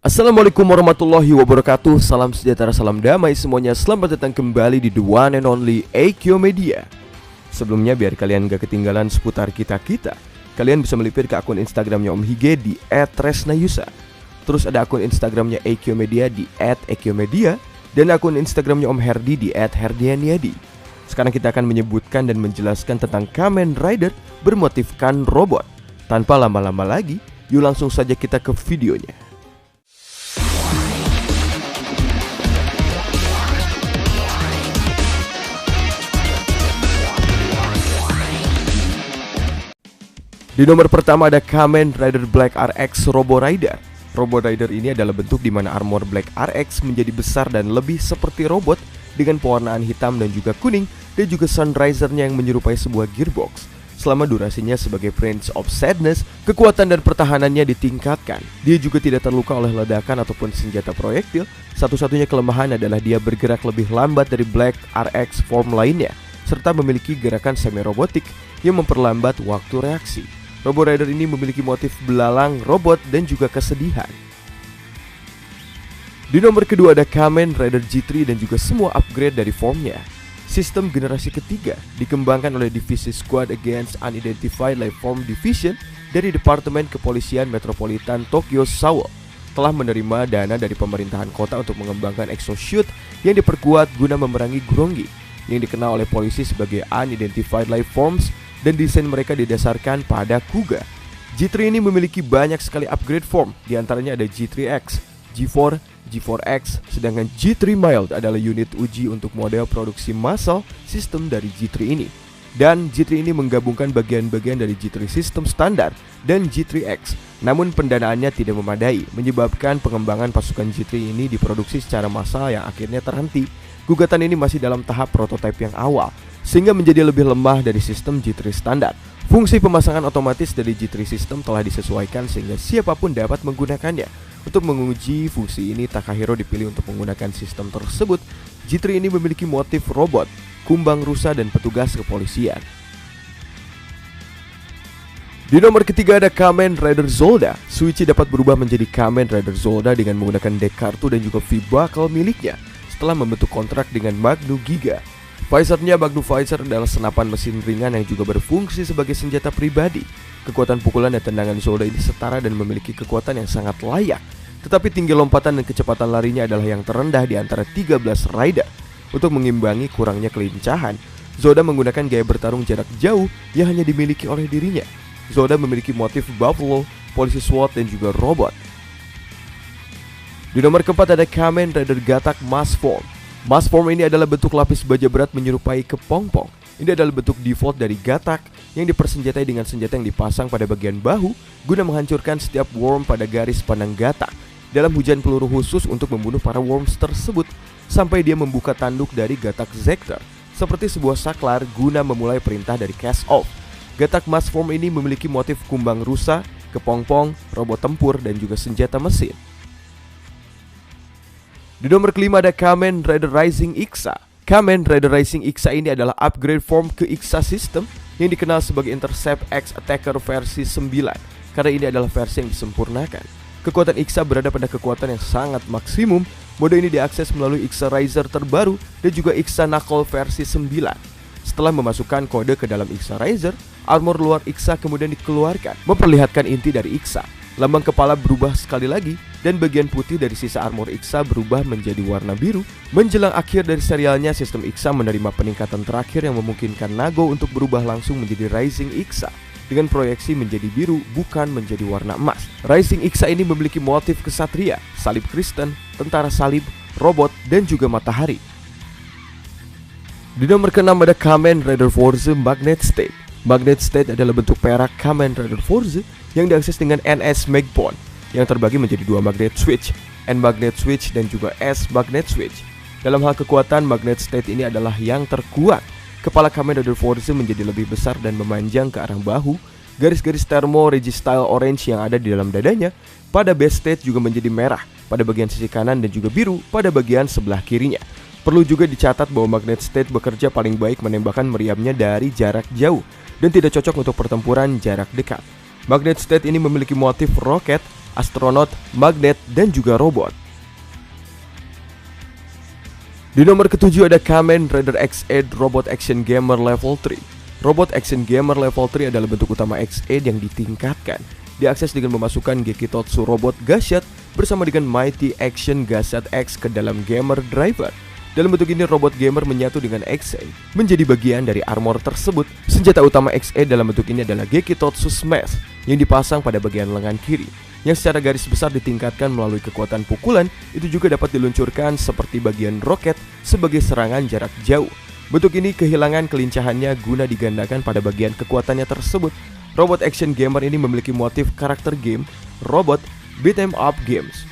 Assalamualaikum warahmatullahi wabarakatuh. Salam sejahtera, salam damai semuanya. Selamat datang kembali di The One and Only Eikyo Media. Sebelumnya biar kalian gak ketinggalan seputar kita-kita, kalian bisa melipir ke akun Instagramnya Om Hige di @resnayusa. Terus ada akun Instagramnya Eikyo Media di @eikyomedia, dan akun Instagramnya Om Herdi di @herdianiadi. Sekarang kita akan menyebutkan dan menjelaskan tentang Kamen Rider bermotifkan robot. Tanpa lama-lama lagi, yuk langsung saja kita ke videonya. Di nomor pertama ada Kamen Rider Black RX Robo Rider. Robo Rider ini adalah bentuk di mana armor Black RX menjadi besar dan lebih seperti robot dengan pewarnaan hitam dan juga kuning, dan juga sunrisernya yang menyerupai sebuah gearbox. Selama durasinya sebagai Prince of Sadness, kekuatan dan pertahanannya ditingkatkan. Dia juga tidak terluka oleh ledakan ataupun senjata proyektil. Satu-satunya kelemahan adalah dia bergerak lebih lambat dari Black RX form lainnya, serta memiliki gerakan semi-robotik yang memperlambat waktu reaksi. Robo Rider ini memiliki motif belalang, robot, dan juga kesedihan. Di nomor kedua ada Kamen Rider G3 dan juga semua upgrade dari formnya. Sistem generasi ketiga dikembangkan oleh divisi Squad Against Unidentified Lifeform Division dari Departemen Kepolisian Metropolitan Tokyo Seoul. Telah menerima dana dari pemerintahan kota untuk mengembangkan exosuit yang diperkuat guna memerangi Grongi, yang dikenal oleh polisi sebagai Unidentified Lifeforms, dan desain mereka didasarkan pada Kuga. G3 ini memiliki banyak sekali upgrade form, diantaranya ada G3X, G4, G4X, sedangkan G3 Mild adalah unit uji untuk model produksi massal sistem dari G3 ini. Dan G3 ini menggabungkan bagian-bagian dari G3 sistem standar dan G3X, namun pendanaannya tidak memadai, menyebabkan pengembangan pasukan G3 ini diproduksi secara massal yang akhirnya terhenti. Gugatan ini masih dalam tahap prototipe yang awal, sehingga menjadi lebih lemah dari sistem G3 standar. Fungsi pemasangan otomatis dari G3 system telah disesuaikan sehingga siapapun dapat menggunakannya. Untuk menguji fungsi ini, Takahiro dipilih untuk menggunakan sistem tersebut. G3 ini memiliki motif robot, kumbang rusa, dan petugas kepolisian. Di nomor ketiga ada Kamen Rider Zolda. Suichi dapat berubah menjadi Kamen Rider Zolda dengan menggunakan deck kartu dan juga V-Buckle miliknya setelah membentuk kontrak dengan Magnu Giga. Visornya Magnu Visor adalah senapan mesin ringan yang juga berfungsi sebagai senjata pribadi. Kekuatan pukulan dan tendangan Zolda ini setara dan memiliki kekuatan yang sangat layak. Tetapi tinggi lompatan dan kecepatan larinya adalah yang terendah di antara 13 rider. Untuk mengimbangi kurangnya kelincahan, Zolda menggunakan gaya bertarung jarak jauh yang hanya dimiliki oleh dirinya. Zolda memiliki motif buffalo, polisi SWAT, dan juga robot. Di nomor keempat ada Kamen Rider Gatak Mass Form. Mass Form ini adalah bentuk lapis baja berat menyerupai kepompong. Ini adalah bentuk default dari Gatak yang dipersenjatai dengan senjata yang dipasang pada bagian bahu guna menghancurkan setiap worm pada garis pandang Gatak dalam hujan peluru khusus untuk membunuh para worms tersebut sampai dia membuka tanduk dari Gatak Zector seperti sebuah saklar guna memulai perintah dari cast off. Gatak Mass Form ini memiliki motif kumbang rusa, kepompong, robot tempur, dan juga senjata mesin. Di nomor kelima ada Kamen Rider Rising Ixa. Kamen Rider Rising Ixa ini adalah upgrade form ke Ixa System yang dikenal sebagai Intercept X Attacker versi 9, karena ini adalah versi yang disempurnakan. Kekuatan Ixa berada pada kekuatan yang sangat maksimum. Mode ini diakses melalui Ixa Riser terbaru dan juga Ixa Knuckle versi 9. Setelah memasukkan kode ke dalam Ixa Riser, armor luar Ixa kemudian dikeluarkan, memperlihatkan inti dari Ixa. Lambang kepala berubah sekali lagi, dan bagian putih dari sisa armor Ixa berubah menjadi warna biru. Menjelang akhir dari serialnya, sistem Ixa menerima peningkatan terakhir yang memungkinkan Nago untuk berubah langsung menjadi Rising Ixa dengan proyeksi menjadi biru, bukan menjadi warna emas. Rising Ixa ini memiliki motif kesatria, salib Kristen, tentara salib, robot, dan juga matahari. Di nomor ke-6 ada Kamen Rider Force Magnet State. Magnet State adalah bentuk perak Kamen Rider Force yang diakses dengan NS Magpon yang terbagi menjadi dua magnet switch, N magnet switch dan juga S magnet switch. Dalam hal kekuatan, Magnet State ini adalah yang terkuat. Kepala Kamen Rider Force menjadi lebih besar dan memanjang ke arah bahu. Garis-garis thermo registyle orange yang ada di dalam dadanya pada base state juga menjadi merah pada bagian sisi kanan dan juga biru pada bagian sebelah kirinya. Perlu juga dicatat bahwa Magnet State bekerja paling baik menembakkan meriamnya dari jarak jauh dan tidak cocok untuk pertempuran jarak dekat. Magnet State ini memiliki motif roket, astronaut, magnet, dan juga robot. Di nomor ketujuh ada Kamen Rider X8 Robot Action Gamer Level 3. Robot Action Gamer Level 3 adalah bentuk utama X8 yang ditingkatkan. Diakses dengan memasukkan Gekitotsu Robot Gashat bersama dengan Mighty Action Gashat X ke dalam Gamer Driver. Dalam bentuk ini, robot gamer menyatu dengan X8 menjadi bagian dari armor tersebut. Senjata utama X8 dalam bentuk ini adalah Gekitotsu Smash yang dipasang pada bagian lengan kiri, yang secara garis besar ditingkatkan melalui kekuatan pukulan. Itu juga dapat diluncurkan seperti bagian roket sebagai serangan jarak jauh. Bentuk ini kehilangan kelincahannya guna digandakan pada bagian kekuatannya tersebut. Robot action gamer ini memiliki motif karakter game robot beat 'em up games.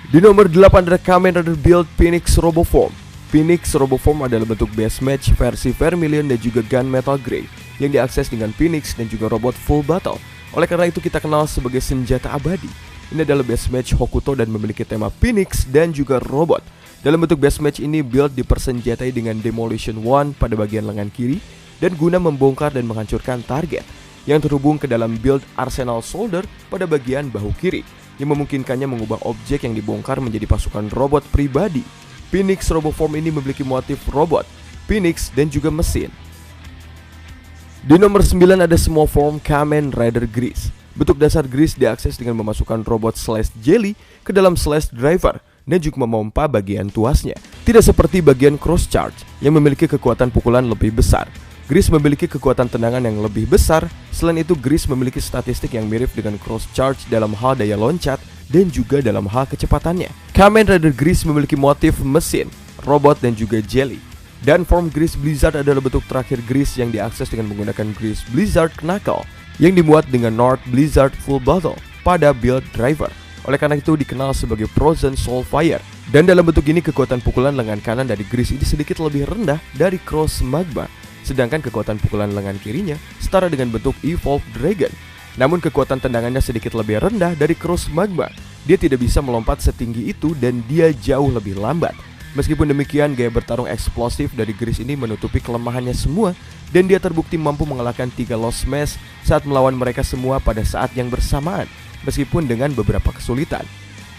Di nomor 8 ada Kamen Rider Build Phoenix Roboform. Phoenix Roboform adalah bentuk base match versi Vermilion dan juga Gunmetal Grey yang diakses dengan Phoenix dan juga robot full battle. Oleh karena itu kita kenal sebagai senjata abadi. Ini adalah base match Hokuto dan memiliki tema Phoenix dan juga robot. Dalam bentuk base match ini, build dipersenjatai dengan Demolition One pada bagian lengan kiri dan guna membongkar dan menghancurkan target, yang terhubung ke dalam build Arsenal Soldier pada bagian bahu kiri, yang memungkinkannya mengubah objek yang dibongkar menjadi pasukan robot pribadi. Phoenix Roboform ini memiliki motif robot, Phoenix, dan juga mesin. Di nomor 9 ada Small Form Kamen Rider Grease. Bentuk dasar Grease diakses dengan memasukkan robot Slash Jelly ke dalam Slash Driver dan juga memompa bagian tuasnya. Tidak seperti bagian Cross Charge yang memiliki kekuatan pukulan lebih besar. Grease memiliki kekuatan tendangan yang lebih besar. Selain itu, Grease memiliki statistik yang mirip dengan Cross Charge dalam hal daya loncat dan juga dalam hal kecepatannya. Kamen Rider Grease memiliki motif mesin, robot, dan juga jelly. Dan form Grease Blizzard adalah bentuk terakhir Grease yang diakses dengan menggunakan Grease Blizzard Knuckle yang dimuat dengan North Blizzard Full Battle pada build driver. Oleh karena itu dikenal sebagai Frozen Soul Fire. Dan dalam bentuk ini, kekuatan pukulan lengan kanan dari Grease ini sedikit lebih rendah dari Cross Magma, sedangkan kekuatan pukulan lengan kirinya setara dengan bentuk Evolved Dragon. Namun kekuatan tendangannya sedikit lebih rendah dari Cross Magma. Dia tidak bisa melompat setinggi itu dan dia jauh lebih lambat. Meskipun demikian, gaya bertarung eksplosif dari Grease ini menutupi kelemahannya semua, dan dia terbukti mampu mengalahkan 3 Lost Smash saat melawan mereka semua pada saat yang bersamaan, meskipun dengan beberapa kesulitan.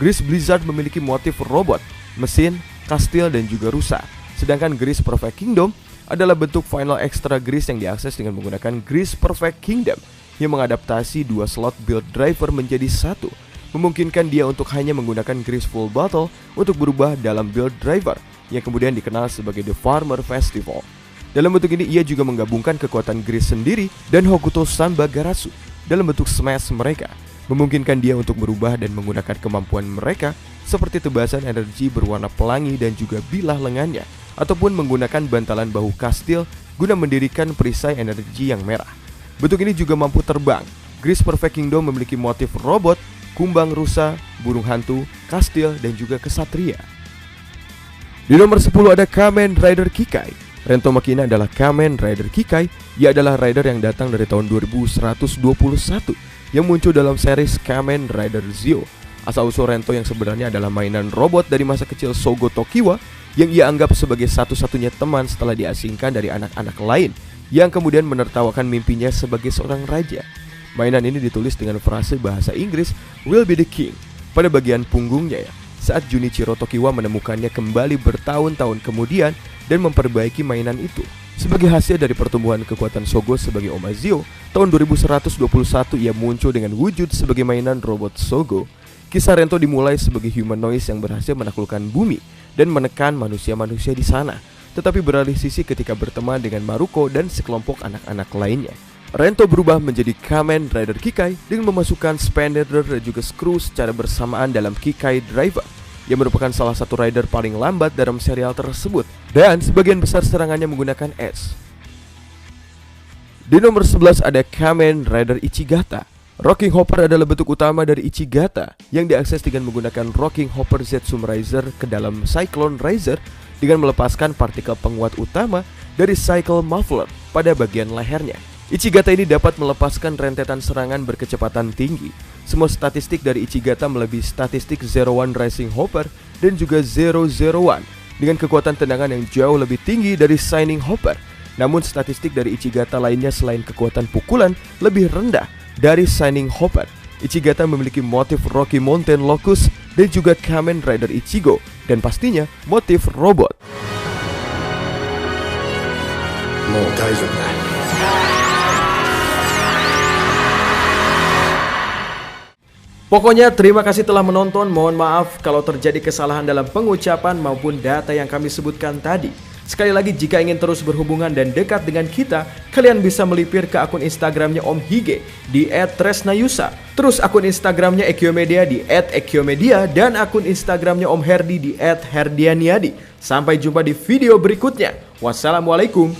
Grease Blizzard memiliki motif robot, mesin, kastil, dan juga rusa. Sedangkan Grease Perfect Kingdom adalah bentuk final extra Grease yang diakses dengan menggunakan Grease Perfect Kingdom yang mengadaptasi 2 slot build driver menjadi satu, memungkinkan dia untuk hanya menggunakan Grease Full Battle untuk berubah dalam build driver yang kemudian dikenal sebagai The Farmer Festival. Dalam bentuk ini ia juga menggabungkan kekuatan Grease sendiri dan Hokuto Samba Garatsu dalam bentuk smash mereka, memungkinkan dia untuk berubah dan menggunakan kemampuan mereka seperti tebasan energi berwarna pelangi dan juga bilah lengannya, ataupun menggunakan bantalan bahu kastil guna mendirikan perisai energi yang merah. Bentuk ini juga mampu terbang. Grease Perfect Kingdom memiliki motif robot, kumbang rusa, burung hantu, kastil, dan juga kesatria. Di nomor 10 ada Kamen Rider Kikai. Rento Makina adalah Kamen Rider Kikai. Ia adalah rider yang datang dari tahun 2121 yang muncul dalam series Kamen Rider Zio. Asal-usul Rento yang sebenarnya adalah mainan robot dari masa kecil Sogo Tokiwa yang ia anggap sebagai satu-satunya teman setelah diasingkan dari anak-anak lain, yang kemudian menertawakan mimpinya sebagai seorang raja. Mainan ini ditulis dengan frase bahasa Inggris "Will be the king" pada bagian punggungnya ya, saat Junichiro Tokiwa menemukannya kembali bertahun-tahun kemudian dan memperbaiki mainan itu. Sebagai hasil dari pertumbuhan kekuatan Sogo sebagai Oma Zio, tahun 2121 ia muncul dengan wujud sebagai mainan robot Sogo. Kisah Rento dimulai sebagai humanoid yang berhasil menaklukkan bumi dan menekan manusia-manusia di sana, tetapi beralih sisi ketika berteman dengan Maruko dan sekelompok anak-anak lainnya. Rento berubah menjadi Kamen Rider Kikai dengan memasukkan Spandeder dan juga Screw secara bersamaan dalam Kikai Driver, yang merupakan salah satu rider paling lambat dalam serial tersebut, dan sebagian besar serangannya menggunakan S. Di nomor 11 ada Kamen Rider Ichigata. Rocking Hopper adalah bentuk utama dari Ichigata yang diakses dengan menggunakan Rocking Hopper Zetsum Riser ke dalam Cyclone Riser dengan melepaskan partikel penguat utama dari Cycle Muffler pada bagian lehernya. Ichigata ini dapat melepaskan rentetan serangan berkecepatan tinggi. Semua statistik dari Ichigata melebihi statistik Zero One Rising Hopper dan juga Zero One dengan kekuatan tendangan yang jauh lebih tinggi dari Shining Hopper. Namun statistik dari Ichigata lainnya selain kekuatan pukulan lebih rendah dari Shining Hopper. Ichigata memiliki motif Rocky Mountain Locust dan juga Kamen Rider Ichigo, dan pastinya motif robot. Pokoknya terima kasih telah menonton. Mohon maaf kalau terjadi kesalahan dalam pengucapan maupun data yang kami sebutkan tadi. Sekali lagi, jika ingin terus berhubungan dan dekat dengan kita, kalian bisa melipir ke akun Instagramnya Om Hige di @tresnayusa. Terus akun Instagramnya Ekyomedia di @ekyomedia dan akun Instagramnya Om Herdi di @herdianiadi. Sampai jumpa di video berikutnya. Wassalamualaikum.